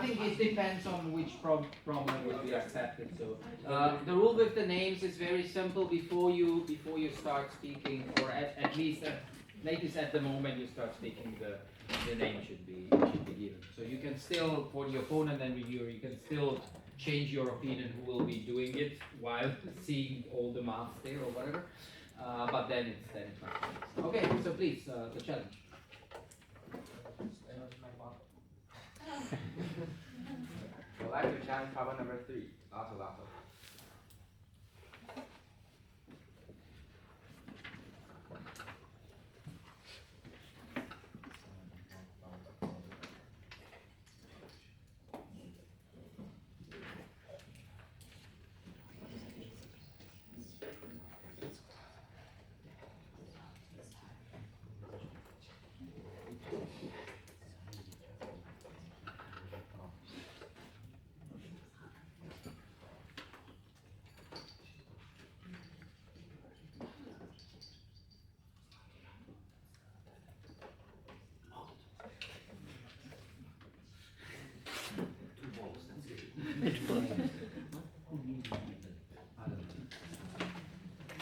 think it depends on which problem will be accepted. So the rule with the names is very simple. Before you start speaking, or at least latest at the moment you start speaking, the name should be given. So you can still, for the opponent and reviewer, you can still change your opinion who will be doing it while seeing all the maths there or whatever. But then it's not finished. Okay, so please, the challenge. I'd like to challenge problem number 3. Lato.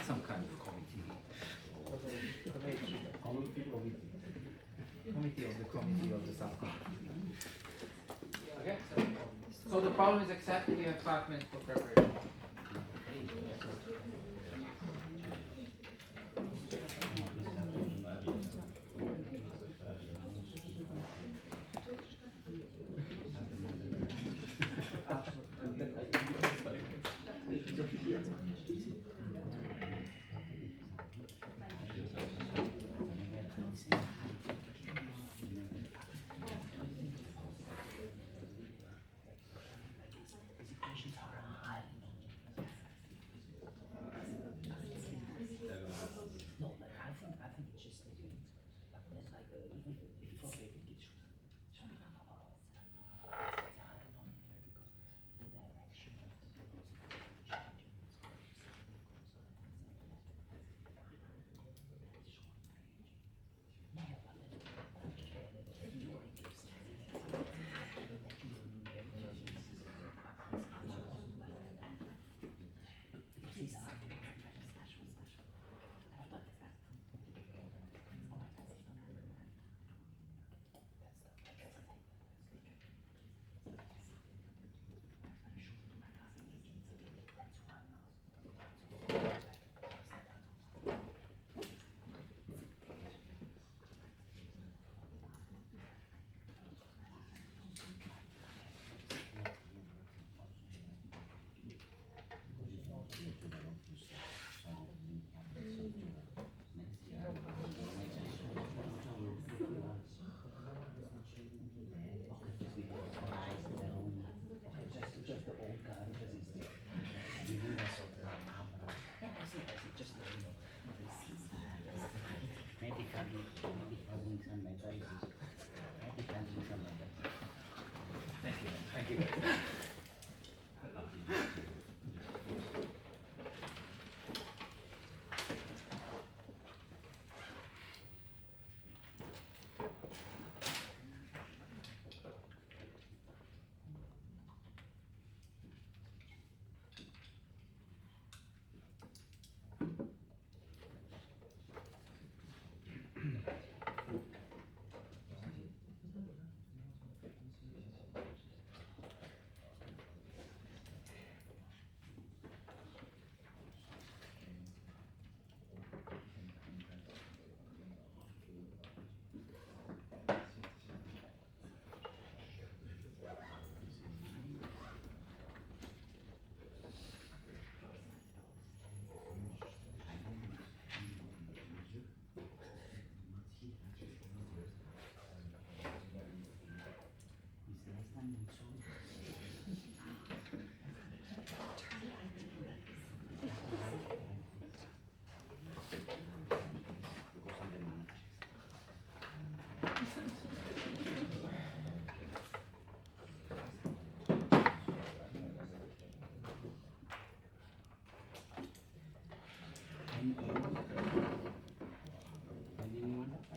Some kind of committee. Committee of the subcommittee. Okay, so the problem is accepted. You have 5 minutes for preparation. Thank you.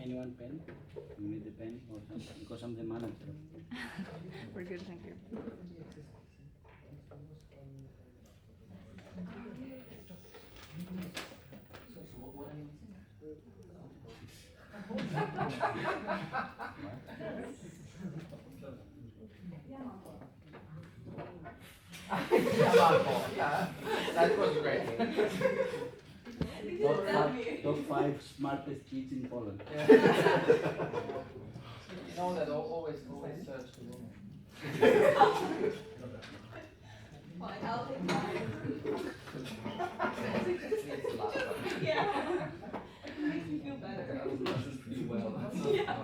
Anyone pen? You need the pen or something? Because I'm the manager. We're good, thank you. Yeah, that was great. Top five smartest kids in Poland. You know that always search the woman. Fine, I'll take mine. Needs a lot of Yeah. Makes me feel better. do well. Yeah.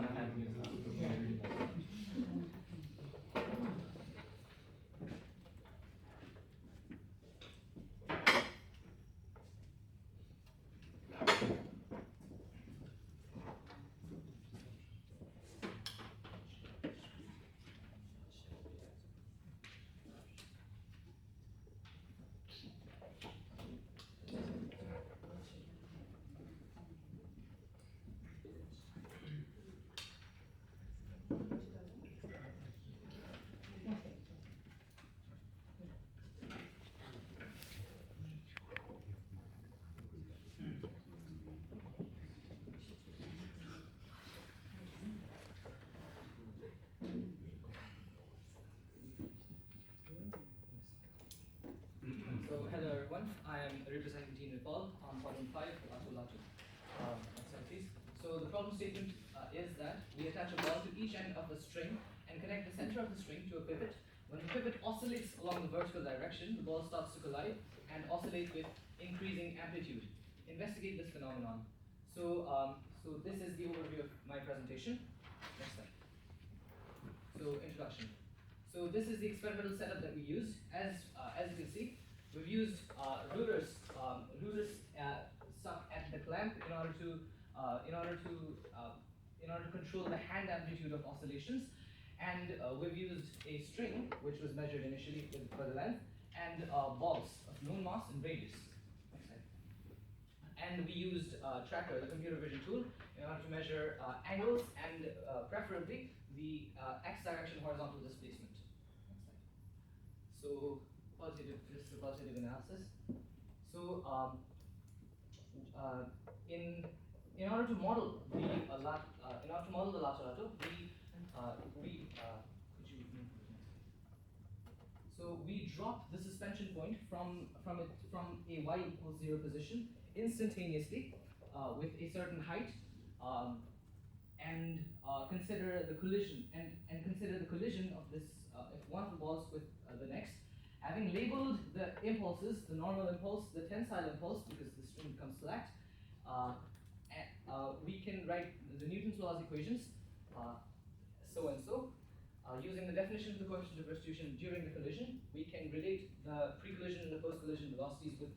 So hello everyone, I am representing Team Nepal on problem 5, Latu Latu. Next slide please. So the problem statement is that we attach a ball to each end of the string and connect the center of the string to a pivot. When the pivot oscillates along the vertical direction, the ball starts to collide and oscillate with increasing amplitude. Investigate this phenomenon. So this is the overview of my presentation. Next slide. So introduction. So this is the experimental setup that we use. As you can see, we've used rulers stuck at the clamp in order to control the hand amplitude of oscillations, and we've used a string which was measured initially for the length, and balls of known mass and radius. Next slide. And we used Tracker, the computer vision tool, in order to measure angles and preferably the x direction horizontal displacement. Next slide. So this is the qualitative analysis. So in order to model the Latu Latu, we drop the suspension point from a y equals 0 position instantaneously with a certain height, and consider the collision of this if one of the balls with the next. Having labeled the impulses, the normal impulse, the tensile impulse, because the string becomes slacked, we can write the Newton's laws equations, so and so. Using the definition of the coefficient of restitution during the collision, we can relate the pre-collision and the post-collision velocities with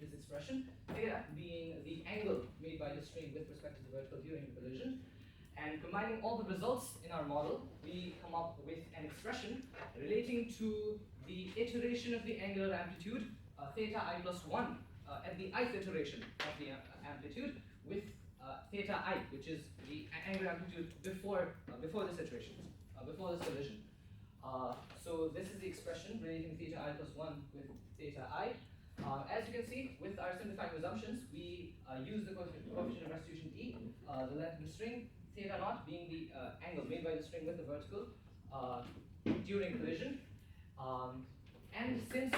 this expression, theta being the angle made by the string with respect to the vertical during the collision. And combining all the results in our model, we come up with an expression relating to the iteration of the angular amplitude, theta I plus 1, at the ith iteration of the amplitude, with theta I, which is the angular amplitude before this iteration, before this collision. So this is the expression relating theta I plus 1 with theta I. As you can see, with our simplifying assumptions, we use the coefficient of restitution E, the length of the string, theta naught being the angle made by the string with the vertical during collision. And since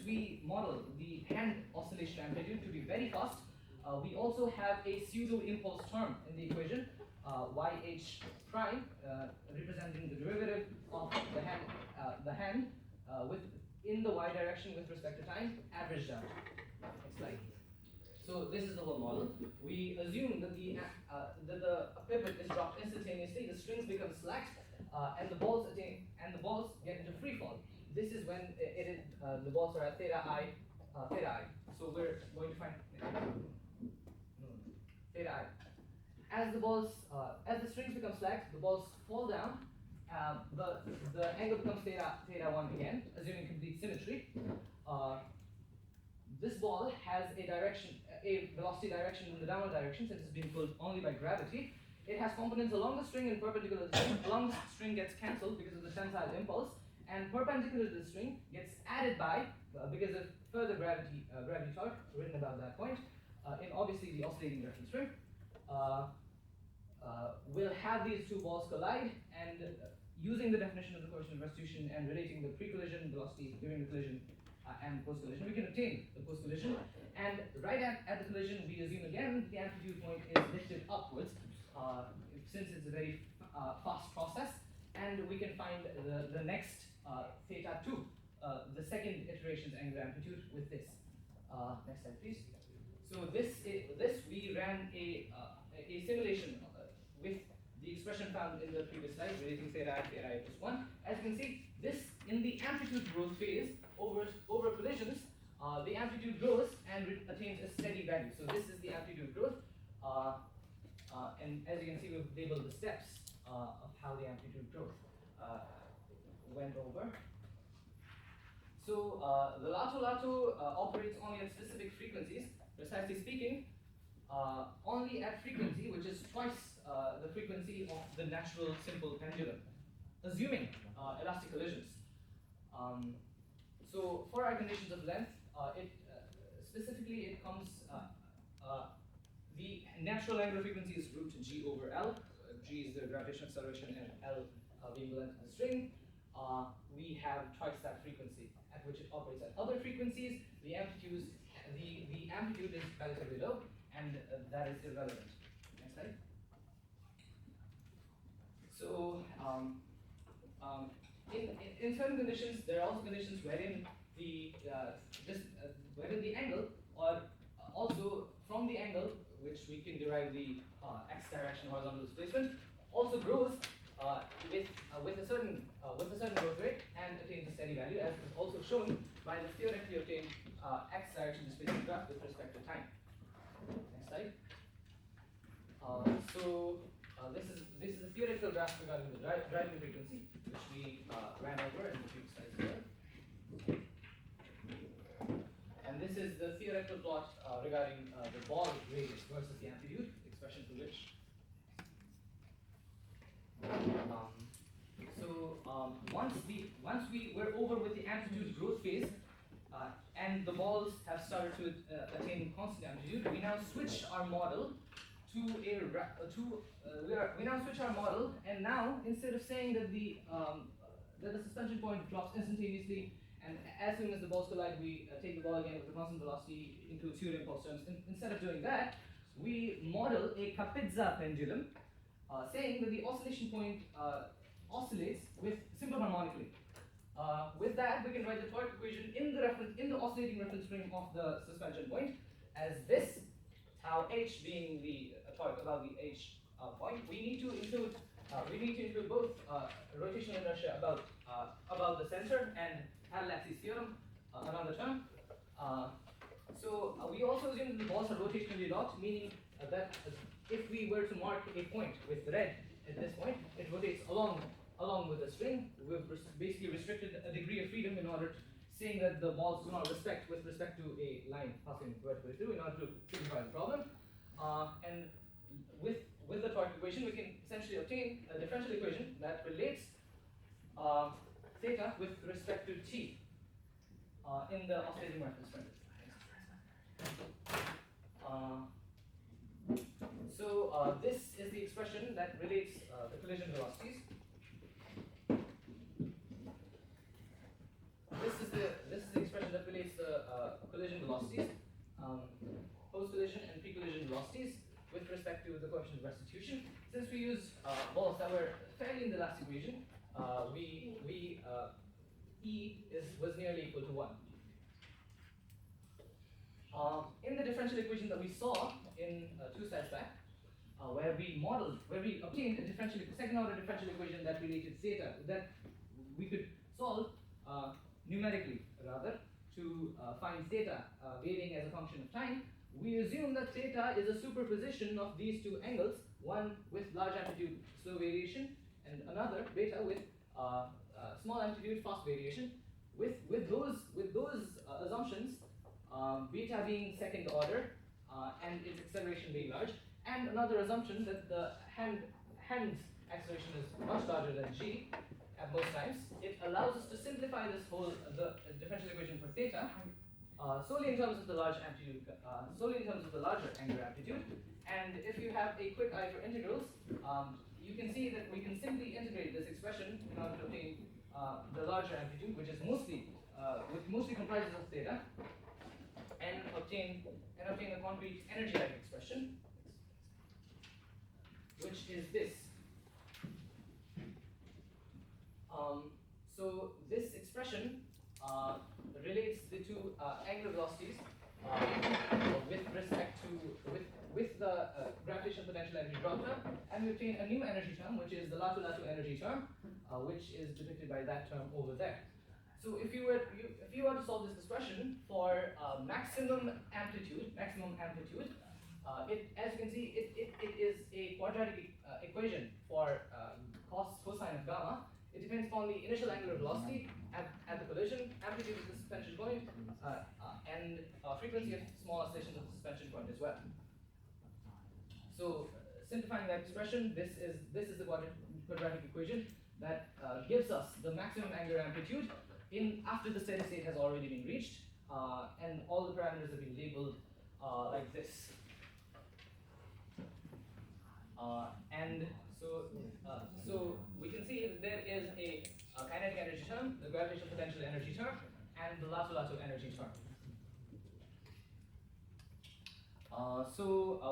we model the hand oscillation amplitude to be very fast, we also have a pseudo impulse term in the equation, YH prime, representing the derivative of the hand in the y direction with respect to time, averaged out. Next slide. So this is the whole model. We assume that the pivot is dropped instantaneously, the strings become slack, and the balls get into free fall. This is when the balls are at theta I. So we're going to find theta I. As the strings become slack, the balls fall down. The angle becomes theta 1 again, assuming complete symmetry. This ball has a velocity direction in the downward direction, since it's being pulled only by gravity. it has components along the string and perpendicular to the string. Along the string gets cancelled because of the tensile impulse, and perpendicular to the string gets added by because of further gravity torque written about that point in obviously the oscillating reference frame. We'll have these two balls collide, and using the definition of the coefficient of restitution and relating the pre-collision velocity during the collision and post-collision, we can obtain the post-collision. And right at the collision, we assume again the amplitude point is lifted upwards, since it's a very fast process, and we can find the next theta 2, the second iteration's angular amplitude with this. Next slide, please. So this we ran a simulation with the expression found in the previous slide relating theta I, theta I plus 1. As you can see, this in the amplitude growth phase over collisions, the amplitude grows and attains a steady value. So this is the amplitude growth, and as you can see, we've labeled the steps of how the amplitude growth went over. So the lato operates only at specific frequencies. Precisely speaking, only at frequency which is twice the frequency of the natural simple pendulum, assuming elastic collisions. So for our conditions of length, specifically it comes, the natural angular frequency is root g over L. G is the gravitational acceleration and L being the length of the string. We have twice that frequency at which it operates. At other frequencies, the amplitude is relatively low, and that is irrelevant. Next slide. So in certain conditions, there are also conditions wherein wherein the angle, or also from the angle, which we can derive the x direction horizontal displacement, also grows with a certain growth rate and attains a steady value, as is also shown by the theoretically obtained x direction displacement graph with respect to time. Next slide. This is a theoretical graph regarding the driving frequency, which we ran over in the previous slides here. And this is the theoretical plot regarding the ball radius versus the amplitude, expression for which. Once we were over with the amplitude growth phase, and the balls have started to attain constant amplitude, we now switch our model to we now switch our model, and now instead of saying that the suspension point drops instantaneously, and as soon as the balls collide, we take the ball again with a constant velocity into pure impulse terms. Instead of doing that, we model a Kapitza pendulum, saying that the oscillation point oscillates with simple harmonically. With that, we can write the torque equation in the oscillating reference frame of the suspension point as this, tau h being the torque about the h point. We need to include both rotational inertia about the center and Hadal-Laxey's theorem, another term. We also assume that the balls are rotationally locked, meaning that if we were to mark a point with red at this point, it rotates along with the string. We've basically restricted a degree of freedom in order to saying that the balls do not respect with respect to a line passing vertically through in order to simplify the problem. And with the torque equation, we can essentially obtain a differential equation that relates theta with respect to t in the oscillating reference frame. This is the expression that relates the collision velocities. This is the expression that relates the collision velocities, post-collision and pre-collision velocities with respect to the coefficient of restitution. Since we use balls that were fairly in the last equation, E was nearly equal to 1. In the differential equation that we saw in 2 slides back, where we obtained a second-order differential equation that related theta, that we could solve numerically rather to find theta varying as a function of time. We assume that theta is a superposition of these two angles, one with large amplitude slow variation and another beta with small amplitude fast variation. With those assumptions, beta being second order and its acceleration being large, and another assumption that the hand acceleration is much larger than g at most times. It allows us to simplify this whole the differential equation for theta solely in terms of the larger angular amplitude. And if you have a quick eye for integrals, you can see that we can simply integrate this expression in order to obtain the larger amplitude, which mostly comprises of theta, and obtain a concrete energy-like expression, which is this. So this expression relates the two angular velocities with respect to with the gravitational potential energy drop term, and we obtain a new energy term, which is the Latu-Latu energy term, which is depicted by that term over there. So if you were to solve this expression for maximum amplitude, as you can see, it is a quadratic equation for cosine of gamma. It depends upon the initial angular velocity at the collision, amplitude of the suspension point, and frequency of small oscillations of the suspension point as well. So simplifying that expression, this is the quadratic equation that gives us the maximum angular amplitude after the steady state has already been reached, and all the parameters have been labeled like this. And so we can see that there is a kinetic energy term, the gravitational potential energy term, and the Latu-Latu energy term.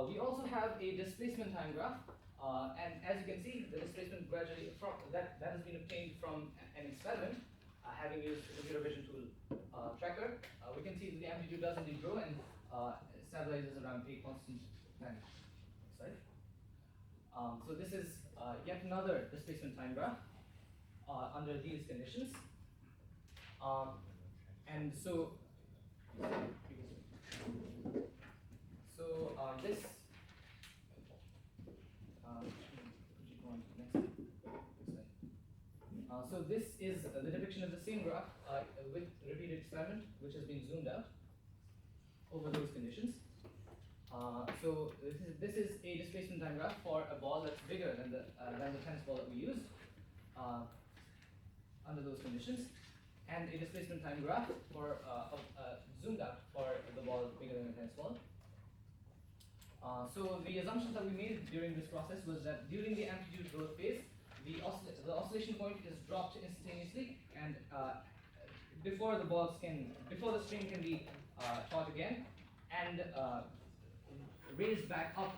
We also have a displacement time graph, and as you can see, the displacement gradually that has been obtained from an experiment having used the computer vision tool tracker. We can see that the amplitude does indeed grow and stabilizes around a constant length. Sorry. So this is yet another displacement time graph under these conditions. And so this so this is the depiction of the same graph with repeated experiment, which has been zoomed out over those conditions. So this is a displacement time graph for a ball that's bigger than the tennis ball that we used under those conditions, and a displacement time graph for zoomed out for the ball bigger than a tennis ball. So the assumptions that we made during this process was that during the amplitude growth phase, the oscillation point is dropped instantaneously, and before the string can be taut again, and raised back up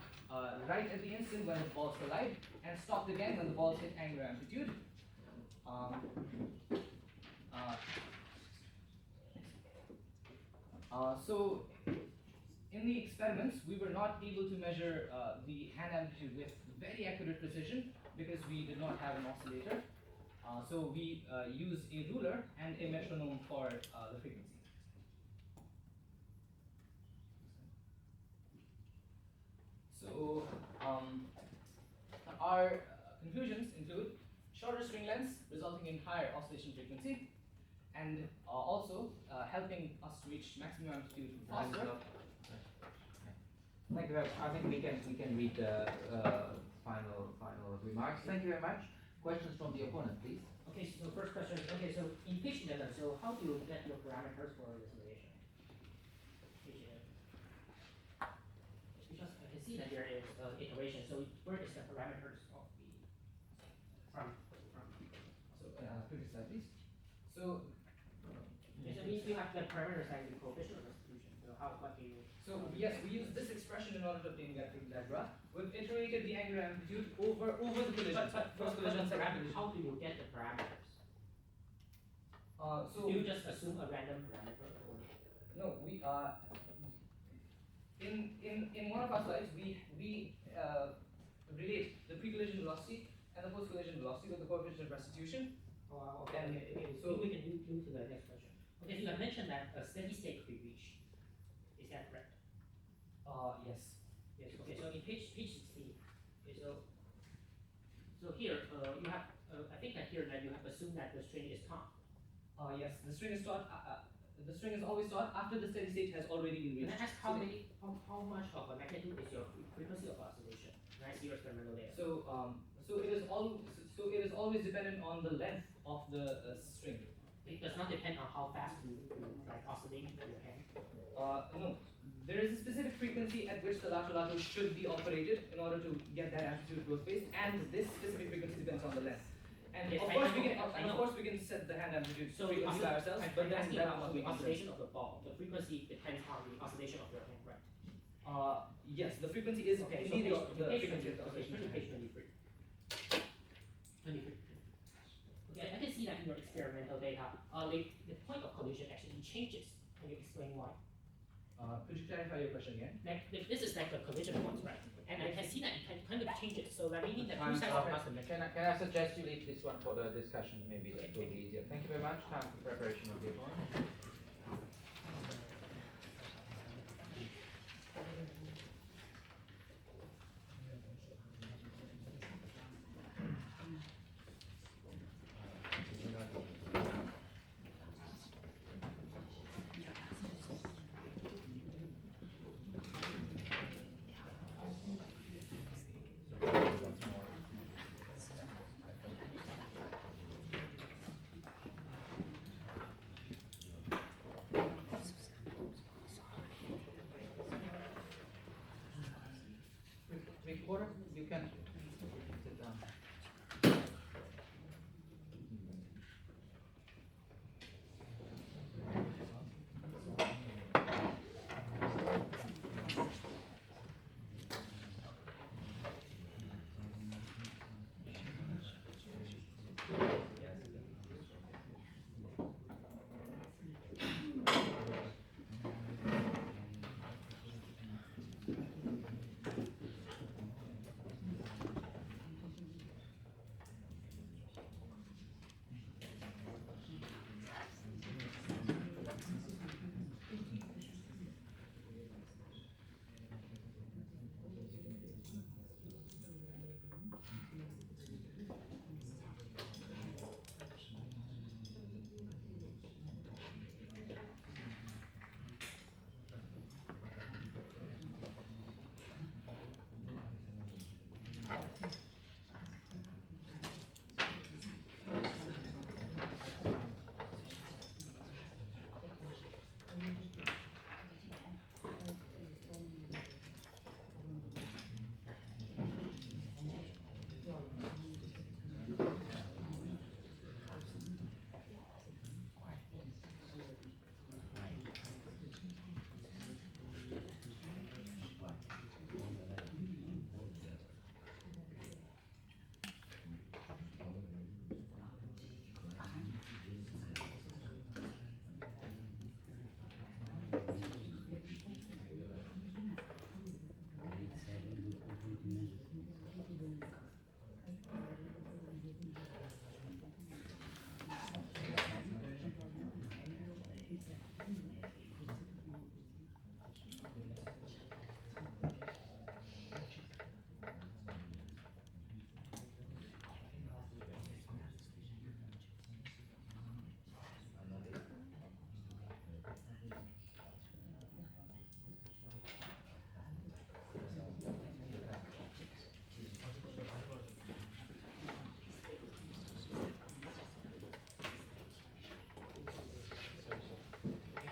right at the instant when the balls collide, and stopped again when the balls hit angular amplitude. So in the experiments, we were not able to measure the hand amplitude with very accurate precision because we did not have an oscillator. So we used a ruler and a metronome for the frequency. So our conclusions include shorter string lengths resulting in higher oscillation frequency, and also helping us to reach maximum amplitude faster. Thank you very much. I think we can read the final remarks. Thank you very much. Questions from the opponent, please. Okay, so first question is, okay, so in pitch data, so how do you get your parameters for this relation? Because I can see that there is iteration, so where is the parameters of the from? So previous slide, please. So Okay, so means you have the parameters and the coefficient of restitution. So what do you? So yes, we use this expression in order to obtain that graph. We've iterated the angular amplitude over the collision. First collision, second collision. How do you get the parameters? So do you just assume a random parameter, or? No, we in one of our slides we relate the pre-collision velocity and the post-collision velocity with the coefficient of restitution. Okay, so we can move to the next question. Okay, so you have mentioned that a steady state could be reached. Is that correct? Yes. Yes. Okay. So in page 16. Okay. So here you have I think that here that you have assumed that the string is taut. Yes, the string is taut. the string is always stored after the steady state has already been Can I reached. ask how much of a magnitude is your frequency of oscillation? Can I see your experimental data? So it is always dependent on the length of the string. It does not depend on how fast you like oscillate your hand. No, there is a specific frequency at which the lateral should be operated in order to get that amplitude growth phase, and this specific frequency depends on the length. And Yes, of I course know, we can, I and know. of course we can set the hand amplitude So frequency by ourselves, I'm but then asking that about must the be considered. oscillation of the ball. The frequency depends on the oscillation of your hand, right? Yes, the frequency is Okay, so indeed page, the page frequency 20, of the okay, oscillation. turn to page 23. 23. Okay, I can see that in your experimental data, the point of collision actually changes. Can you explain why? Could you clarify your question again? Like, this is like the collision point, right? And I can see that it kind of changes. So that meaning that two Time sides up. of the Can I suggest you leave this one for the discussion? Maybe that will be easier. Thank you very much. Time for preparation of the appointment. Recorder, you can sit down.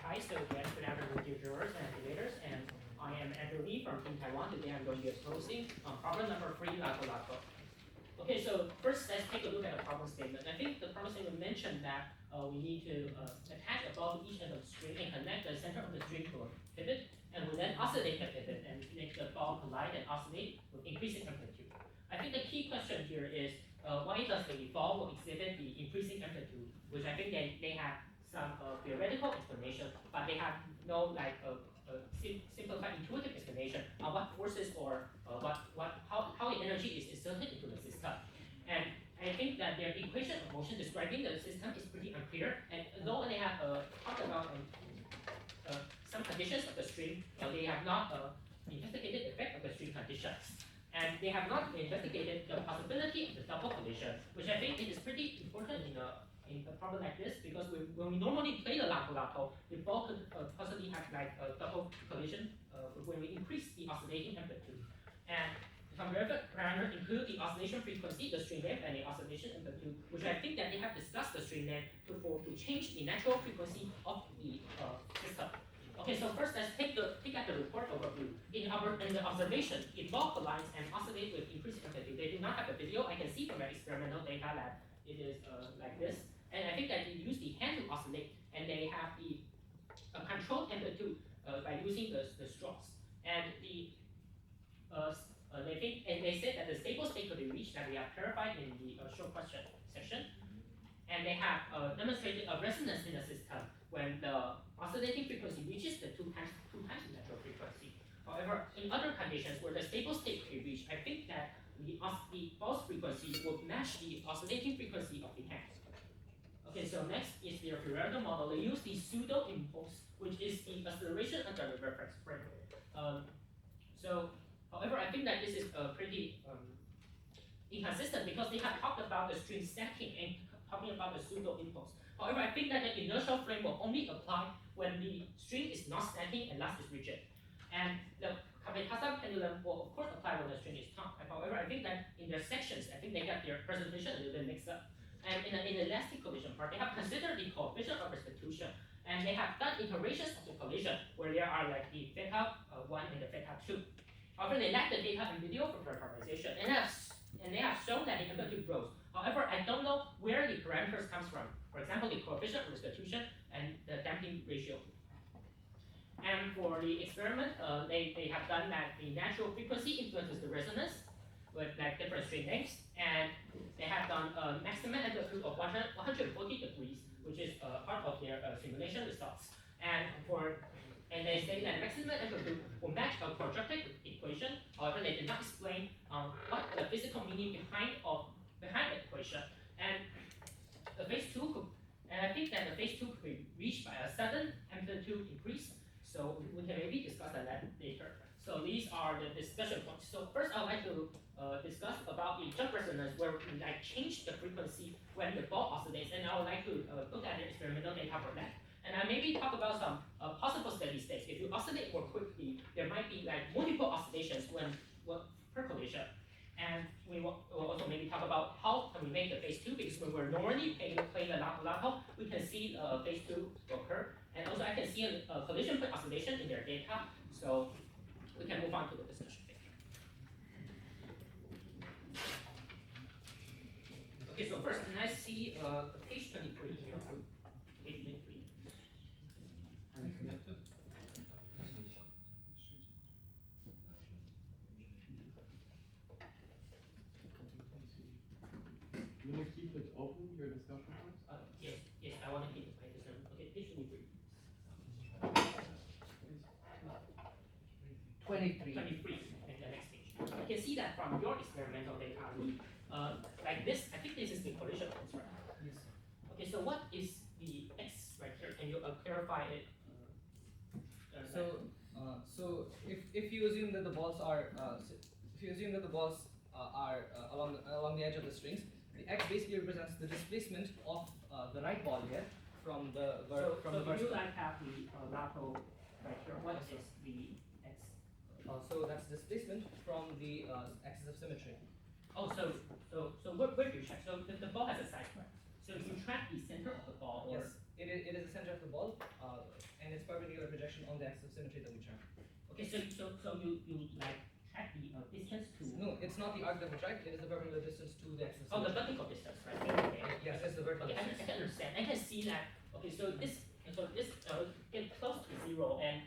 Hi, so good afternoon to viewers and debaters, and I am Andrew Lee from Team Taiwan. Today I'm going to be exposing problem number 3, lato. Okay, so first let's take a look at the problem statement. I think the problem statement mentioned that we need to attach a ball to each end of the string and connect the center of the string to a pivot, and we then oscillate the pivot and make the ball collide and oscillate with increasing amplitude. I think the key question here is why does the ball will exhibit the increasing amplitude, which I think they have some theoretical explanation, but they have no simplified intuitive explanation on what forces or how energy is inserted into the system. And I think that their equation of motion describing the system is pretty unclear. And though they have talked about some conditions of the string, they have not investigated the effect of the string conditions. And they have not investigated the possibility of the double collision, which I think it is pretty important in a in a problem like this because when we normally play the lato-lato, the ball could possibly have like a double collision when we increase the oscillating amplitude. And some parameters include the oscillation frequency, the string length, and the oscillation amplitude, which I think that they have discussed the string length to change the natural frequency of the system. Okay, so first let's take at the report overview. In the observation, it ball collides and oscillates with increasing amplitude. They do not have a video. I can see from my experimental data that it is like this. And I think that they use the hand to oscillate, and they have the controlled amplitude by using the straws. And they said that the stable state could be reached that we have clarified in the short question section. And they have demonstrated a resonance in the system when the oscillating frequency reaches the two times the natural frequency. However, in other conditions where the stable state could be reached, I think that the pulse frequency will match the oscillating frequency of the hand. Okay, so next is their theoretical model. They use the pseudo impulse, which is the acceleration under the reference frame. However, I think that this is pretty inconsistent because they have talked about the string stacking and talking about the pseudo impulse. However, I think that the inertial frame will only apply when the string is not stacking and thus is rigid. And the Kapitasa pendulum will of course apply when the string is taut. However, I think that in their sections, I think they got their presentation a little bit mixed up. And in the elastic collision part, they have considered the coefficient of restitution, and they have done iterations of the collision where there are like the theta 1 and the theta 2. However, they lack the data and video for parameterization, and they have shown that the amplitude grows. However, I don't know where the parameters comes from. For example, the coefficient of restitution and the damping ratio. And for the experiment, they have done that the natural frequency influences the resonance with like different string lengths, and they have done a maximum amplitude of 140 degrees, which is part of their simulation results. And they say that maximum amplitude will match a quadratic equation. However, they did not explain what the physical meaning behind the equation. And the phase 2 and I think that the phase 2 could be reached by a sudden amplitude increase. So we can maybe discuss that later. So these are the discussion points. So first, I'd like to discuss about the jump resonance, where we like change the frequency when the ball oscillates, and I would like to look at the experimental data for that. And I maybe talk about some possible steady states. If you oscillate more quickly, there might be like multiple oscillations per collision. And we will also maybe talk about how can we make the phase 2, because when we're normally playing the lato-lato, we can see phase 2 occur. And also I can see a collision point oscillation in their data. So we can move on to the discussion. Okay, so first, can I see page 23 here? Page 23. You want to keep it open, your discussion points? Yes, I want to keep it like this. Okay, page 23. 23. 23, and the next page. You can see that from your experimental data, like this, I think this is the collision points, right? Yes. Okay, so what is the X right here? Can you clarify it? So if you assume that the balls are along the edge of the strings, the X basically represents the displacement of the right ball here from the So vertical. you like have the lato right here. What is the X? So that's displacement from the axis of symmetry. Oh, so where do you check? So the ball has a side track. So if you track the center of the ball, or Yes, it is the center of the ball, and it's perpendicular projection on the axis of symmetry that we track. okay, so you like track the distance to. No, it's not the arc that we track. It is the perpendicular distance to the axis of Oh, the symmetry. vertical distance, right? Okay. Yes, it's the vertical Okay, I distance. can understand. I can see that. Okay, so this get close to 0, and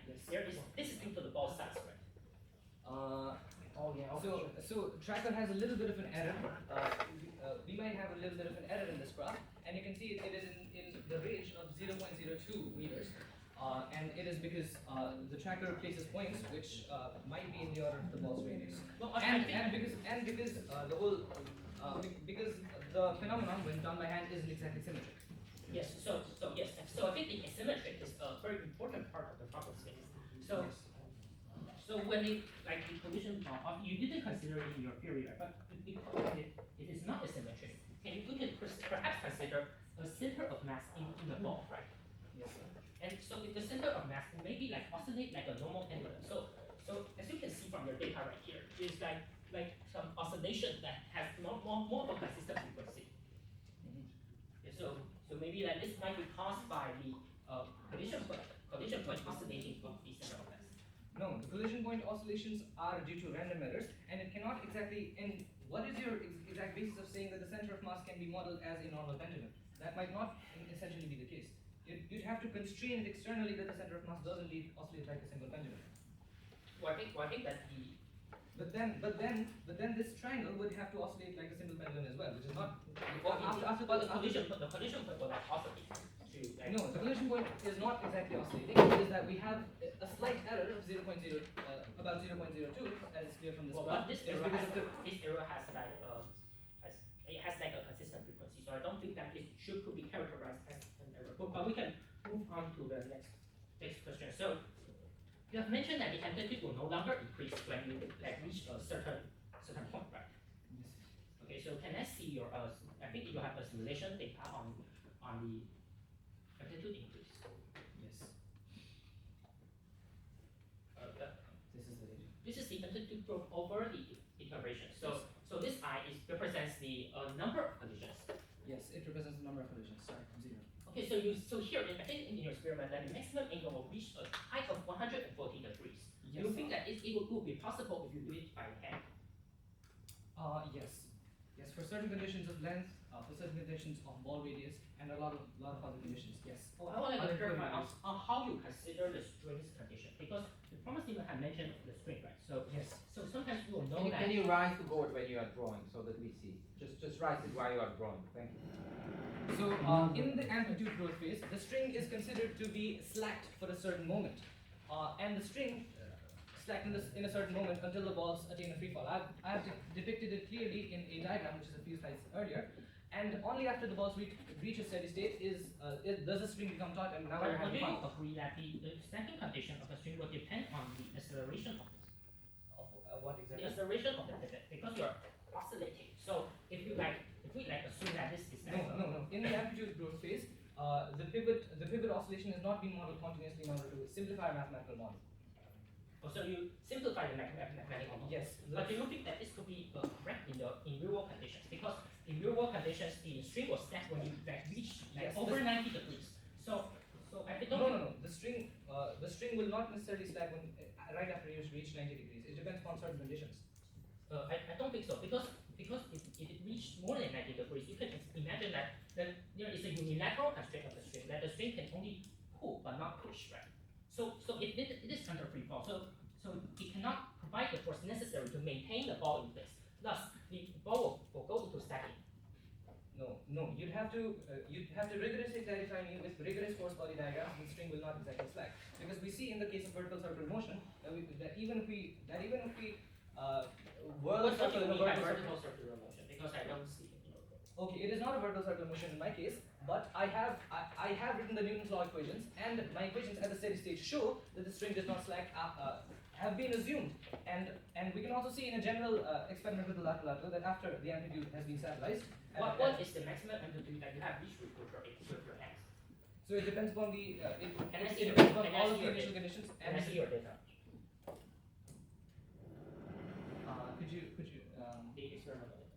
this is due to the ball size, right? Oh yeah. Okay. So tracker has a little bit of an error. We might have a little bit of an error in this graph, and you can see it is in the range of 0.02 meters. And it is because the tracker places points which might be in the order of the ball's radius. Well, And because the whole because the phenomenon when done by hand isn't exactly symmetric. yes. So I think the asymmetry is a very important part of the problem space. So when it like the collision you didn't consider it in your theory, right? But because it is not asymmetric, we could perhaps consider a center of mass in the ball, right? Yes, sir. And so if the center of mass maybe like oscillate like a normal pendulum. So as you can see from your data right here, there's like some oscillation that has more of a consistent frequency. Yeah, so maybe like this might be caused by the collision point oscillating of the center of mass. No, the collision point oscillations are due to random errors, and it cannot exactly. And what is your exact basis of saying that the center of mass can be modeled as a normal pendulum? That might not essentially be the case. You'd have to constrain it externally that the center of mass does indeed oscillate like a single pendulum. Well, I think that the But then this triangle would have to oscillate like a single pendulum as well, which is not. the collision point will like oscillate to like, No, the collision point is not exactly oscillating. It is that we have a slight error of about 0.02, as is clear from this well, graph. but this It's error because has of the this error has like it has like a consistent frequency, so I don't think that it could be characterized as an error. But we can move on to the next question. So you have mentioned that the amplitude will no longer increase when you like reach a certain point, right? Okay, so can I see your I think you have a simulation data on the amplitude increase. Yes. This is the data. This is the amplitude growth over the iteration. So this I represents the number of collisions. Yes, it represents the number of collisions. Sorry, 0. Okay, so here I think in your experiment that the maximum angle will reach a height of 140 degrees. Yes. Do you think that it will be possible if you do it by hand? Yes. Yes, for certain conditions of length, for certain conditions of ball radius, and a lot of other conditions. Yes. Oh, I want to clarify on how you consider the strings condition, because the problem statement had mentioned the string, right? So Yes. so sometimes you will know that. Can you rise the board when you are drawing so that we see? Just rise it while you are drawing. Thank you. So in the amplitude growth phase, the string is considered to be slacked for a certain moment, and the string slacked in a certain moment until the balls attain a free fall. I have depicted it clearly in a diagram, which is a few slides earlier, and only after the balls reach a steady state does the string become taut, and now we're But do having you fun. agree that the stacking condition of the string will depend on the acceleration of this? What The exactly? acceleration of the pivot, because you're oscillating. So if we assume that this is No. In the amplitude growth phase, the pivot oscillation is not being modeled continuously in order to simplify a mathematical model. Oh, so you simplify the mathematical model. Yes. But do you think that this could be correct in real world conditions? Because in real world conditions, the string will stack when you reach Yes, over 90 degrees. So I don't No. The string will not necessarily slack when right after you reach 90 degrees. It depends upon certain conditions. I don't think so, because if it reached more than 90 degrees, you can imagine that there is a unilateral constraint of the string, that the string can only pull but not push, right? So it is under free fall. So it cannot provide the force necessary to maintain the ball in place. Thus, the ball will go into stacking. No. You'd have to rigorously clarify me with rigorous force body diagrams. The string will not exactly slack, because we see in the case of vertical circular motion that even if we whirl a What circle do in you a mean by vertical circle. vertical circular motion? Because I don't see it in your code. Okay, it is not a vertical circular motion in my case, but I have written the Newton's law equations, and my equations at the steady state show that the string does not slack. Have been assumed, and we can also see in a general experiment with the lateral that after the amplitude has been stabilized. What is the maximum amplitude that you have reached with your hands? So it depends upon the Can I see it your- depends upon can I all see of the your initial data? conditions. Can I see your data? Could you The experimental data.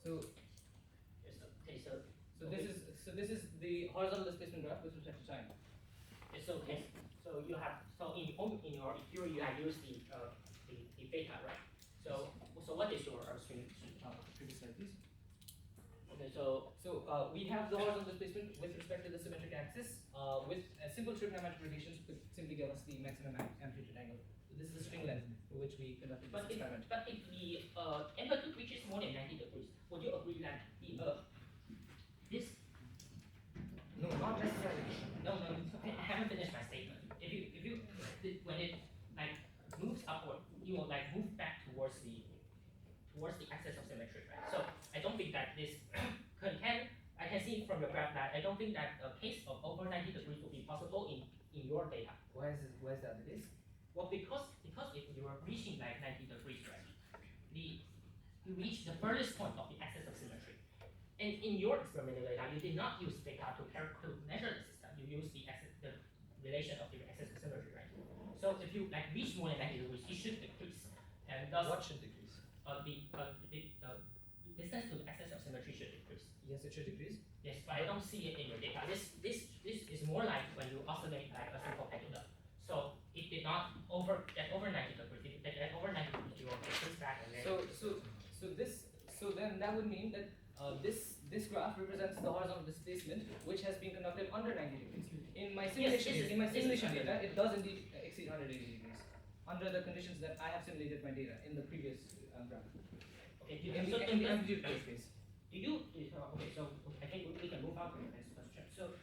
so Yes, okay, so this is the horizontal displacement graph with respect to time. it's okay. So you have in your theory you have used the beta, right? So what is your string? Previous slide, please. Okay, so We have the horizontal displacement with respect to the symmetric axis. With simple trigonometric relations, could simply give us the maximum amplitude angle. So this is the string length for which we conducted this experiment. but if the amplitude reaches more than 90 degrees, would you agree that this? No, not necessarily. No, I haven't finished my statement. When it like moves upward, you will like move back towards the axis of symmetry, right? So I don't think that this I can see from your graph that I don't think that a case of over 90 degrees will be possible in your data. Why is that the case? Well, because if you are reaching like 90 degrees, right, you reach the furthest point of the axis of symmetry. And in your experimental data, you did not use data to measure the system. You used the relation of the excess of symmetry, right? So if you like reach more than 90 degrees, it should decrease, and thus What should decrease? the distance to the excess of symmetry should decrease. Yes, it should decrease. Yes, but I don't see it in your data. This is more like when you oscillate like a simple pendulum. So it did not get over 90 degrees. If it get over 90 degrees, you will decrease back and then. So then that would mean that this graph represents the horizontal displacement which has been conducted under 90 degrees. In my simulation data, it does indeed exceed 180 degrees under the conditions that I have simulated my data in the previous graph. Okay, In the amplitude growth phase. Okay, so I think we can move on to the next question. So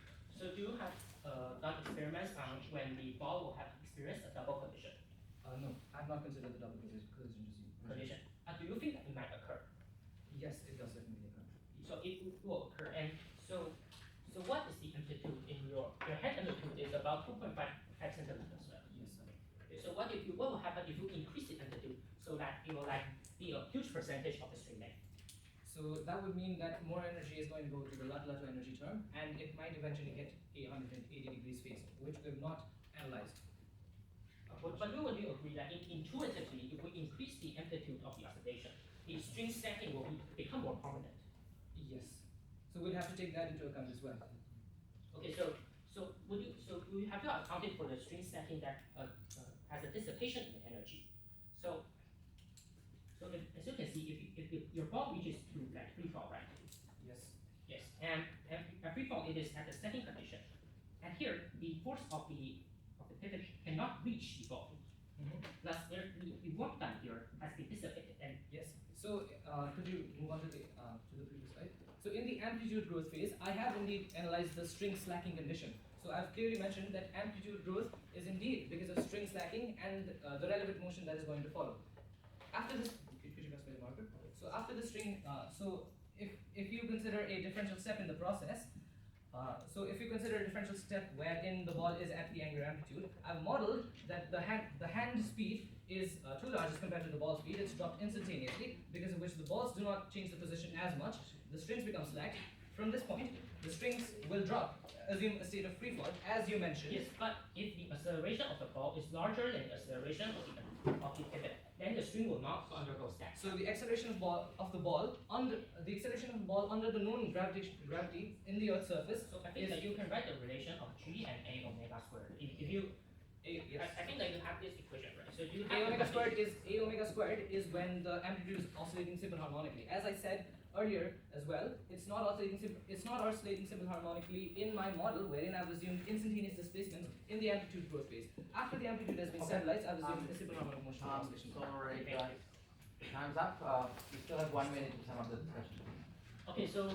do you have done experiments on when the ball will have experienced a double collision? No, I have not considered the double collision Collision. Do you think that it might occur? Yes, it does definitely occur. So it will occur, and so what is the amplitude in your head amplitude is about 2.5 centimeters, right? Yes, sir. Okay, so what will happen if you increase the amplitude so that it will like be a huge percentage of the string length? So that would mean that more energy is going to go to the lateral energy term, and it might eventually hit a 180 degrees phase, which we have not analyzed. But we would agree that intuitively, if we increase the amplitude of the oscillation, the string stacking will become more prominent. Yes. So we'd have to take that into account as well. Okay, so we have to account for the string stacking that has a dissipation in energy. So as you can see, if your ball reaches to like free fall, right? Yes. Yes, and at free fall it is at the stacking condition, and here the force of the pivot cannot reach the ball. Thus, the work done here has been dissipated. And yes. So could you move on to the previous slide? So in the amplitude growth phase, I have indeed analyzed the string slacking condition. So I've clearly mentioned that amplitude growth is indeed because of string slacking and the relevant motion that is going to follow. After this, could you press the marker? So after the string, so if you consider a differential step in the process, so if you consider a differential step wherein the ball is at the angular amplitude, I've modeled that the hand speed is too large as compared to the ball speed. It's dropped instantaneously, because of which the balls do not change the position as much. The strings become slack. From this point, the strings will drop. Assume a state of free fall, as you mentioned. yes, but if the acceleration of the ball is larger than the acceleration of the pivot, then the string will not undergo stack. So the acceleration of the ball under the known gravity in the Earth's surface. So I think that you can write the relation of G and A omega squared. If you, Yes. I think that you have this equation, right? So do you A have omega squared is when the amplitude is oscillating simple harmonically. As I said earlier as well, it's not oscillating simple harmonically in my model, wherein I've assumed instantaneous displacement in the amplitude growth phase. After the amplitude has been stabilized, I've assumed a simple harmonic motion oscillation. Sorry, guys. Time's up. We still have 1 minute to sum up the discussion. Okay, so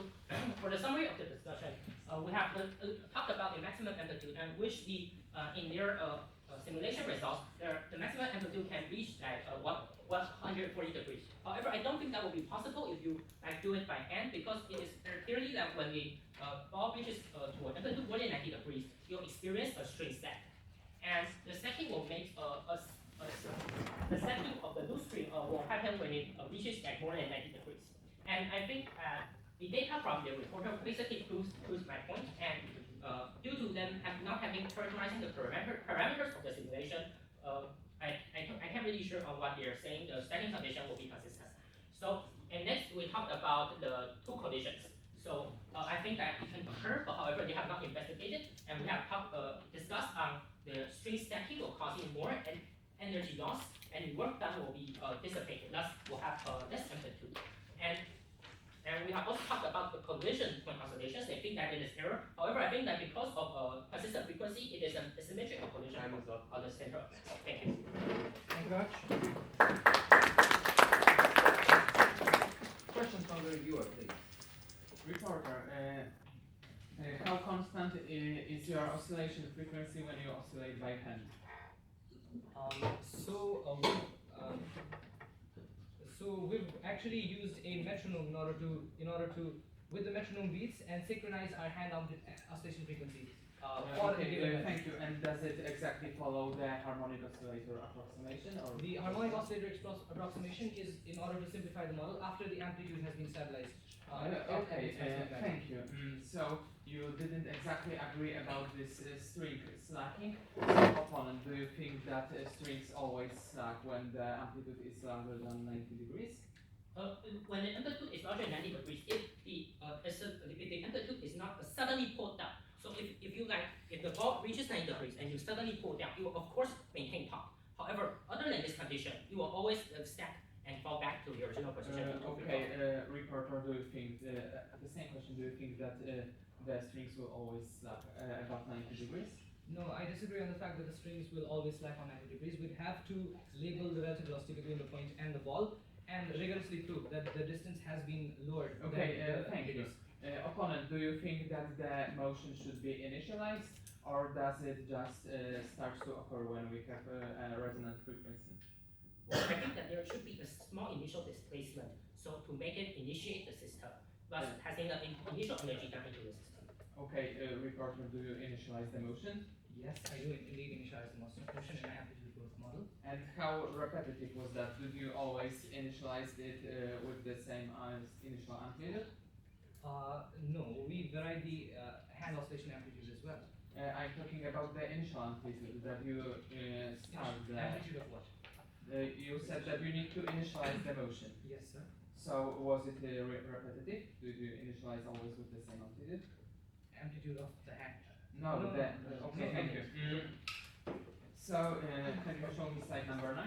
for the summary of the discussion, we have talked about the maximum amplitude, and which in their simulation results, the maximum amplitude can reach like 140 degrees. However, I don't think that will be possible if you like do it by hand, because it is clearly that when the ball reaches to an amplitude more than 90 degrees, you'll experience a string stack, and the stacking will make the stacking of the loose string will happen when it reaches like more than 90 degrees. And I think the data from the reporter basically proves my point, and due to them not having characterizing the parameters of the simulation, I can't really sure on what they are saying. The stacking condition will be consistent. So, and next we talked about the two collisions. So I think that it can occur, but however they have not investigated, and we have discussed on the string stacking will cause more energy loss, and the work done will be dissipated. Thus, we'll have less amplitude. And we have also talked about the collision point oscillations. They think that it is error. However, I think that because of persistent frequency, it is an asymmetric collision Time is up. on the center of mass. Thank you. Thank you very much. Questions from the reviewer, please. Reporter, how constant is your oscillation frequency when you oscillate by hand? So we've actually used a metronome in order to with the metronome beats and synchronize our hand oscillation frequency. for a Okay, given thank you. And does it exactly follow the harmonic oscillator approximation, or? The harmonic oscillator approximation is in order to simplify the model after the amplitude has been stabilized. Okay, thank you. So you didn't exactly agree about this string slacking. So opponent, do you think that strings always slack when the amplitude is larger than 90 degrees? When the amplitude is larger than 90 degrees, if the amplitude is not suddenly pulled down. So if the ball reaches 90 degrees and you suddenly pull down, you will of course maintain top. However, other than this condition, you will always stack and fall back to your original position. Reporter, do you think the same question? Do you think that the strings will always slack above 90 degrees? No, I disagree on the fact that the strings will always slack on 90 degrees. We'd have to label the relative velocity between the point and the ball and rigorously prove that the distance has been lowered. Thank you. Opponent, do you think that the motion should be initialized, or does it just start to occur when we have a resonant frequency? Well, I think that there should be a small initial displacement, so to make it initiate the system, thus passing the initial energy down into the system. Okay, reporter, do you initialize the motion? Yes, I do indeed initialize the motion in my amplitude growth model. And how repetitive was that? Did you always initialize it with the same initial amplitude? No, we varied the hand oscillation amplitude as well. I'm talking about the initial amplitude that you start the. Amplitude of what? You said that you need to initialize the motion. Yes, sir. So was it repetitive? Did you initialize always with the same amplitude? Amplitude of the hand. No, No, okay, no, thank no. you. So can you show me slide number 9?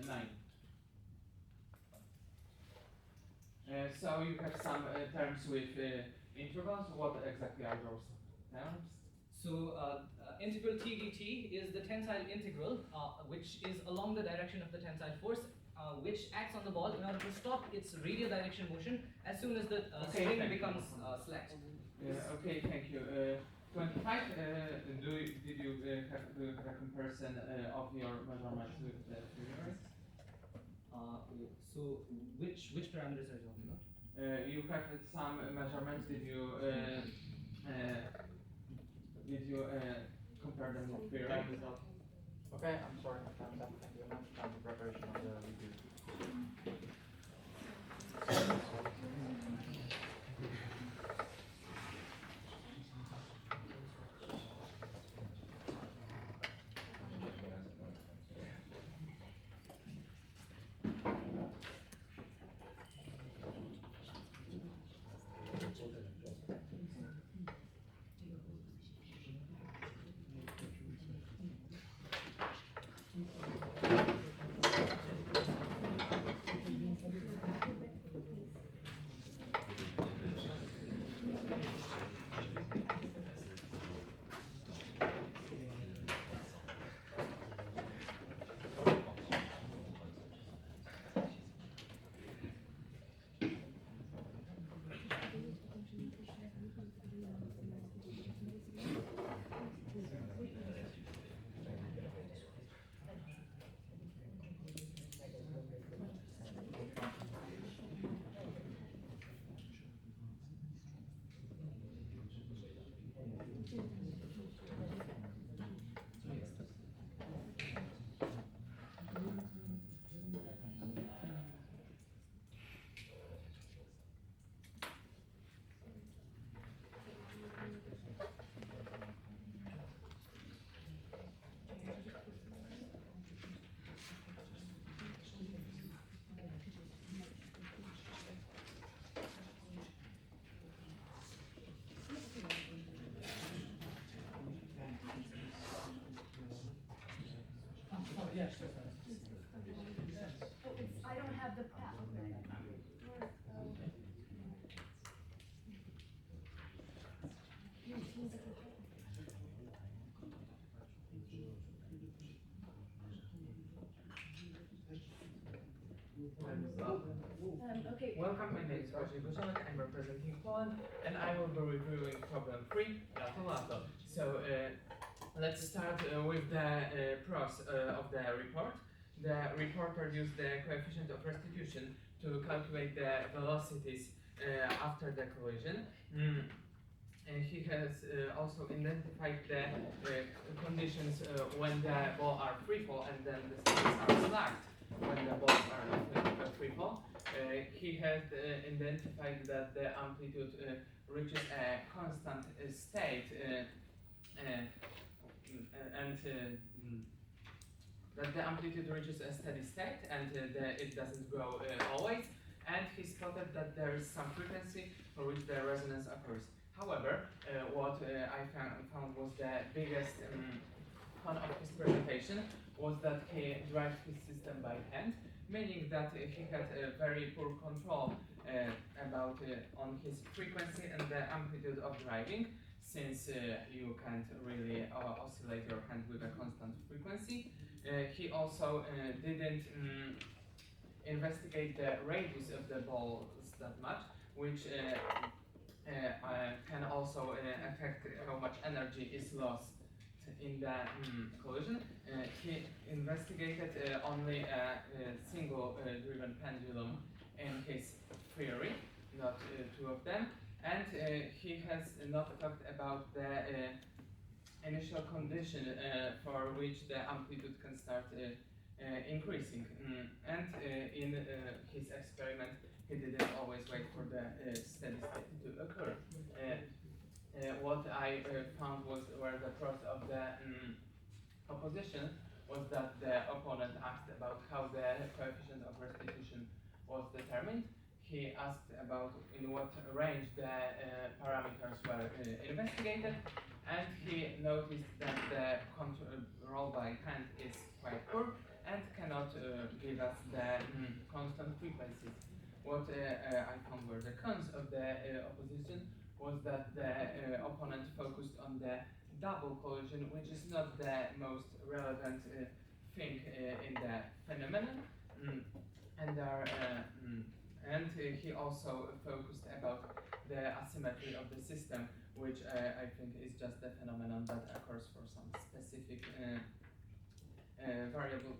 Nine. So you have some terms with intervals. What exactly are those terms? So integral t dt is the tensile integral, which is along the direction of the tensile force, which acts on the ball in order to stop its radial direction motion as soon as the string becomes slack. Okay, thank you. 25. Did you have a comparison of your measurements with the figures? So which parameters are you talking about? You have some measurements. Did you compare them with figures? Okay, I'm sorry, my time's up. Thank you very much. Time for preparation of the review. Yes. I don't have the path. Okay. Welcome, my name is Bartek Goszanek, I'm representing Poland, and I will be reviewing problem 3, Lato. So let's start with the pros of the report. the reporter used the coefficient of restitution to calculate the velocities after the collision. And he has also identified the conditions when the ball are free fall and then the strings are slacked when the balls are not free fall. He has identified that the amplitude reaches a constant state that the amplitude reaches a steady state and it doesn't grow always. And he spotted that there is some frequency for which the resonance occurs. However, what I found was the biggest fun of his presentation was that he drives his system by hand, meaning that he had a very poor control about on his frequency and the amplitude of driving, since you can't really oscillate your hand with a constant frequency. He also didn't investigate the radius of the balls that much, which can also affect how much energy is lost in the collision. He investigated only a single driven pendulum in his theory, not two of them, and he has not talked about the initial condition for which the amplitude can start increasing. And in his experiment, he didn't always wait for the steady state to occur. What I found were the pros of the opposition was that the opponent asked about how the coefficient of restitution was determined. He asked about in what range the parameters were investigated, and he noticed that the control by hand is quite poor and cannot give us the constant frequencies. What I found were the cons of the opposition was that the opponent focused on the double collision, which is not the most relevant thing in the phenomenon, and he also focused about the asymmetry of the system, which I think is just a phenomenon that occurs for some specific variable,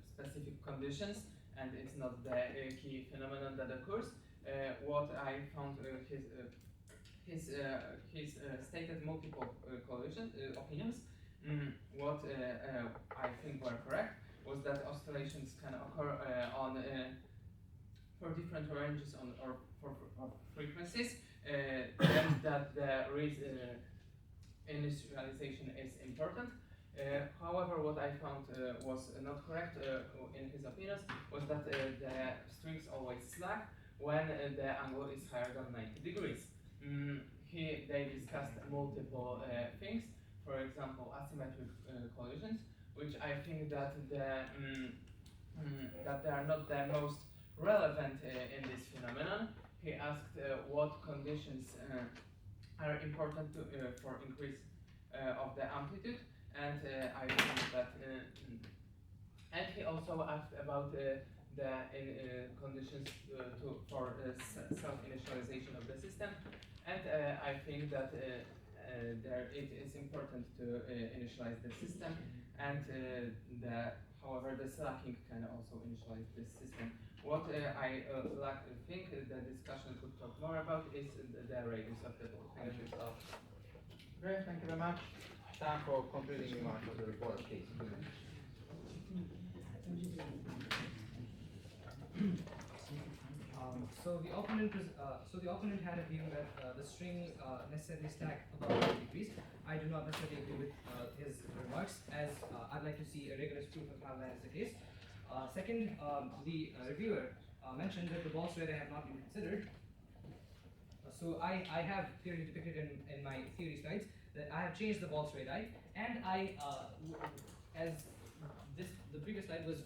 specific conditions, and it's not the key phenomenon that occurs. What I found his stated multiple collision opinions. What I think were correct was that oscillations can occur on for different ranges on or for frequencies, and that the initialization is important. However, what I found was not correct in his opinions was that the strings always slack when the angle is higher than 90 degrees. They discussed multiple things, for example, asymmetric collisions, which I think that that they are not the most relevant in this phenomenon. He asked what conditions are important for increase of the amplitude, and I think that, and he also asked about the conditions for self-initialization of the system, and I think that it is important to initialize the system, and however the slacking can also initialize this system. What I think the discussion could talk more about is the radius of the ball. Thank you. Great, thank you very much. Time for concluding remarks of the report, please. So the opponent had a view that the string necessarily stack above 90 degrees. I do not necessarily agree with his remarks, as I'd like to see a rigorous proof of how that is the case. Second, the reviewer mentioned that the ball thread have not been considered. So I have clearly depicted in my theory slides that I have changed the ball thread eye, and the previous slide was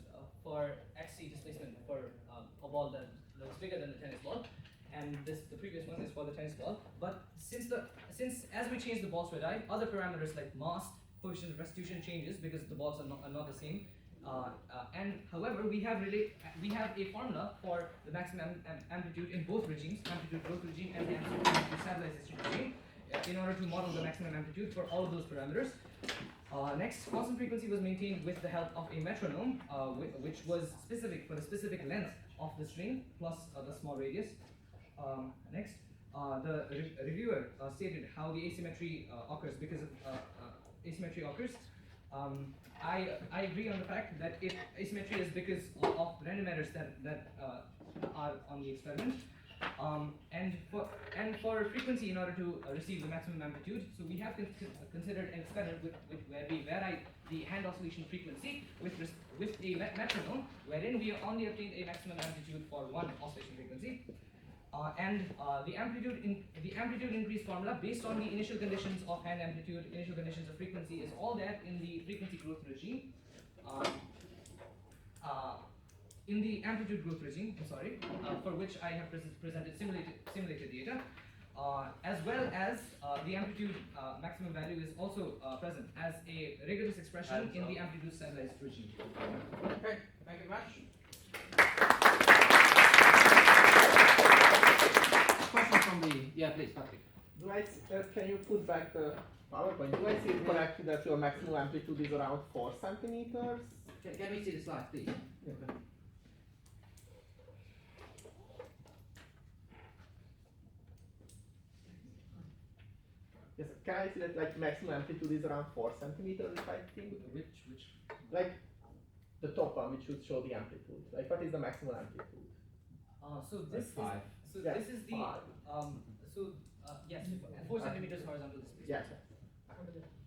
for XC displacement for a ball that was bigger than the tennis ball, and the previous one is for the tennis ball. But since as we change the ball thread eye, other parameters like mass, coefficient of restitution changes because the balls are not the same. And however, we have a formula for the maximum amplitude in both regimes, amplitude growth regime and the amplitude stabilization regime, in order to model the maximum amplitude for all of those parameters. Next, constant frequency was maintained with the help of a metronome, which was specific for the specific length of the string plus the small radius. Next, the reviewer stated how the asymmetry occurs. Because of asymmetry occurs, I agree on the fact that asymmetry is because of random errors that are on the experiment. And for frequency, in order to receive the maximum amplitude, so we have considered an experiment where we vary the hand oscillation frequency with a metronome, wherein we only obtained a maximum amplitude for one oscillation frequency. The amplitude increase formula based on the initial conditions of hand amplitude, initial conditions of frequency, is all that in the frequency growth regime. In the amplitude growth regime, for which I have presented simulated data, as well as the amplitude maximum value is also present as a rigorous expression in the amplitude stabilized regime. Okay, thank you very much. Question from the, yeah, please, Patrick. Can you put back the PowerPoint? Do I see it correctly that your maximum amplitude is around 4 centimeters? Can we see the slide, please? Okay. Yes, can I see that like maximum amplitude is around 4 centimeters if I think? Which? Like the top one which should show the amplitude. Like what is the maximum amplitude? So this is, Five. so Yes, this is the 5. yes, 4 centimeters horizontal displacement. Yes.